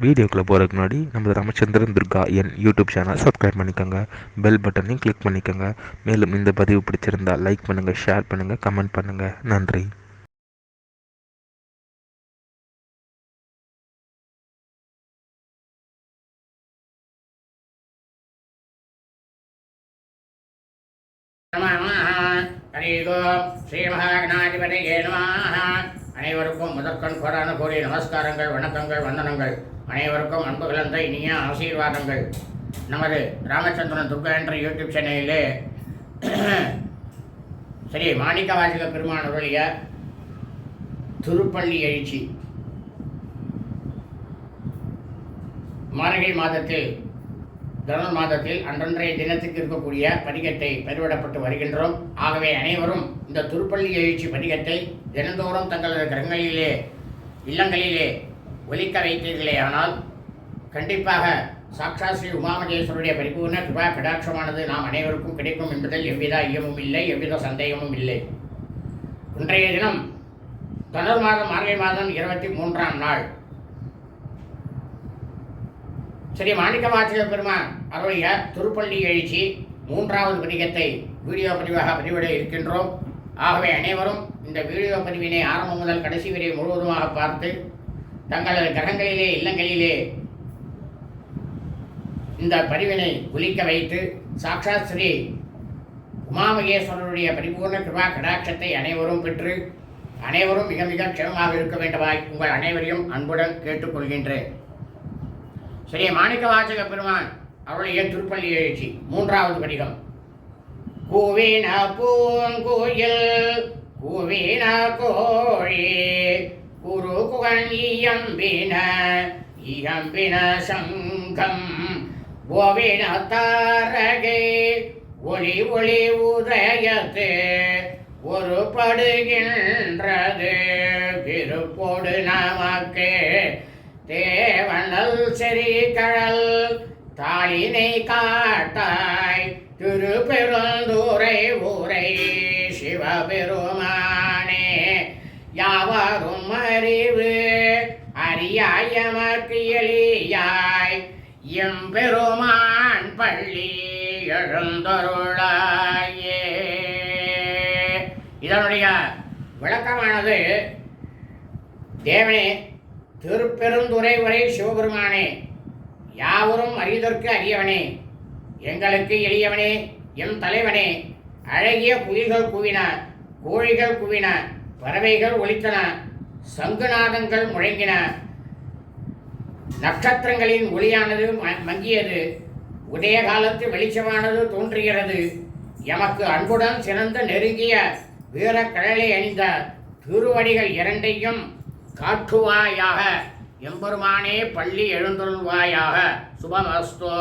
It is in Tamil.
வீடியோக்குள்ளே போகிறதுக்கு முன்னாடி நம்ம ராமச்சந்திரன் துர்கா என் யூடியூப் சேனல் சப்ஸ்கிரைப் பண்ணிக்கோங்க, பெல் பட்டனையும் கிளிக் பண்ணிக்கோங்க. மேலும் இந்த பதிவு பிடிச்சிருந்தால் லைக் பண்ணுங்கள், ஷேர் பண்ணுங்கள், கமெண்ட் பண்ணுங்கள். நன்றி. அனைவருக்கும் முதற்கண் கோடான கோடி நமஸ்காரங்கள், வணக்கங்கள், வந்தனங்கள். அனைவருக்கும் அன்பு கலந்த இனிய ஆசீர்வாதங்கள். நமது ராமச்சந்திரன் துர்கா என்ற யூடியூப் சேனலிலே சரி மாணிக்கவாசக பெருமானுடைய திருப்பள்ளி எழுச்சி மார்கழி மாதத்தில் தனுர் மாதத்தில் அன்றன்றைய தினத்துக்கு இருக்கக்கூடிய பதிகத்தை பதிவிடப்பட்டு வருகின்றோம். ஆகவே அனைவரும் இந்த திருப்பள்ளி எழுச்சி பதிகத்தை தினந்தோறும் தங்களது கிரகங்களிலே இல்லங்களிலே ஒலிக்க வைத்தீர்களே ஆனால் கண்டிப்பாக சாக்ஷாத் ஸ்ரீ உமாமகேஸ்வருடைய பரிபூர்ண கிருபா கடாட்சமானது நாம் அனைவருக்கும் கிடைக்கும் என்பதில் எவ்வித ஐயமும் இல்லை, எவ்வித சந்தேகமும் இல்லை. இன்றைய தினம் தனுர் மாதம் மார்கழி மாதம் 23ஆம் நாள் ஸ்ரீ மாணிக்கவாசக பெருமான் அவருடைய திருப்பள்ளி எழுச்சி 3வது பதிகத்தை வீடியோ பதிவாக பதிவிட இருக்கின்றோம். ஆகவே அனைவரும் இந்த வீடியோ பதிவினை ஆரம்பம் முதல் கடைசி வரை முழுவதுமாக பார்த்து தங்களது கிரகங்களிலே இல்லங்களிலே இந்த பதிவினை ஒலிக்க வைத்து சாக்ஷாத் ஸ்ரீ உமாமகேஸ்வரருடைய பரிபூர்ண கிருபா கடாட்சத்தை அனைவரும் பெற்று அனைவரும் மிக மிக க்ஷேமமாக இருக்க வேண்டுமாய் உங்கள் அனைவரையும் அன்புடன் கேட்டுக்கொள்கின்றேன். ஸ்ரீ மாணிக்கவாசக பெருமான் அவருடைய திருப்பள்ளி எழுச்சி 3வது பதிகம். கூவின பூங்குயில் கூவின கோழி குரு குகன் இயம்பின இயம்பின சங்கம் ஓவின தாரகை ஒளி ஒளி உதயத்து ஒரு படுகின்றது விருப்போடு நமக்கு தேவனல் செறி கழல் தாளினை காட்டாய் திருப்பெருந்துறை ஊரை சிவபெருமானே யாவரும் அறிவு அறியாயமக்கு எளியாய் எம்பெருமான் பள்ளி எழுந்தருளாயே. இதனுடைய விளக்கமானது தேவனே திருப்பெருந்துறை உரை சிவபெருமானே யாவரும் அறிதற்கு அரியவனே எங்களுக்கு எளியவனே எம் தலைவனே அழகிய குயில்கள் கூவின, கோழிகள் கூவின, பறவைகள் ஒலித்தன, சங்குநாதங்கள் முழங்கின, நட்சத்திரங்களின் ஒளியானது மங்கியது, உதய காலத்து வெளிச்சமானது தோன்றுகிறது. எமக்கு அன்புடன் சிறந்த நெருங்கிய வீர கடலை அணிந்த திருவடிகள் இரண்டையும் காட்டுவாயாக. எம்பெருமானே பள்ளி எழுந்தருள்வாயாக. சுபமஸ்து.